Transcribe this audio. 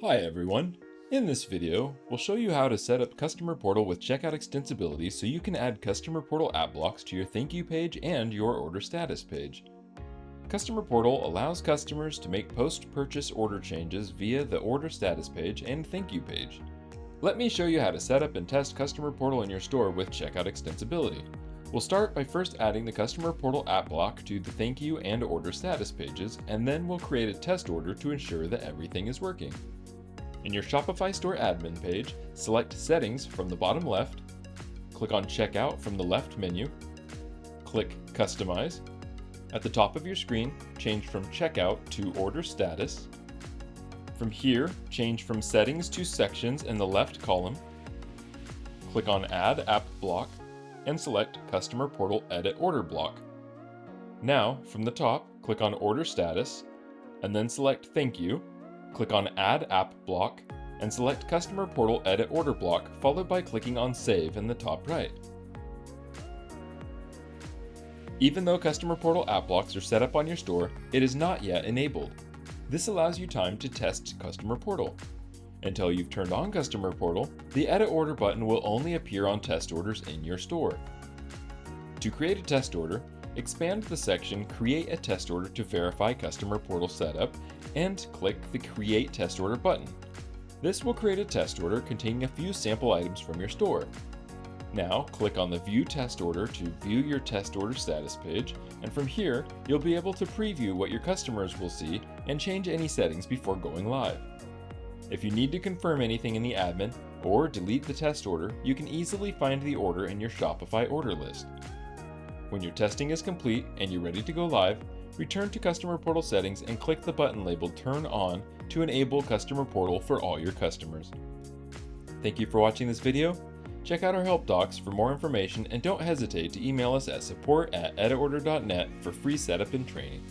Hi everyone! In this video, we'll show you how to set up Customer Portal with Checkout Extensibility so you can add Customer Portal app blocks to your thank you page and your order status page. Customer Portal allows customers to make post-purchase order changes via the order status page and thank you page. Let me show you how to set up and test Customer Portal in your store with Checkout Extensibility. We'll start by first adding the Customer Portal app block to the thank you and order status pages, and then we'll create a test order to ensure that everything is working. In your Shopify store admin page, select Settings from the bottom left, click on Checkout from the left menu, click Customize. At the top of your screen, change from Checkout to Order Status. From here, change from Settings to Sections in the left column. Click on Add App Block and select Customer Portal Edit Order Block. Now, from the top, click on Order Status and then select Thank You. Click on Add App Block and select Customer Portal Edit Order Block, followed by clicking on Save in the top right. Even though Customer Portal app blocks are set up on your store, it is not yet enabled. This allows you time to test Customer Portal. Until you've turned on Customer Portal, the Edit Order button will only appear on test orders in your store. To create a test order, expand the section Create a Test Order to verify Customer Portal setup and click the Create Test Order button. This will create a test order containing a few sample items from your store. Now click on the View Test Order to view your test order status page, and from here you'll be able to preview what your customers will see and change any settings before going live. If you need to confirm anything in the admin or delete the test order, you can easily find the order in your Shopify order list. When your testing is complete and you're ready to go live, return to Customer Portal settings and click the button labeled Turn On to enable Customer Portal for all your customers. Thank you for watching this video. Check out our help docs for more information and don't hesitate to email us at support@editorder.net for free setup and training.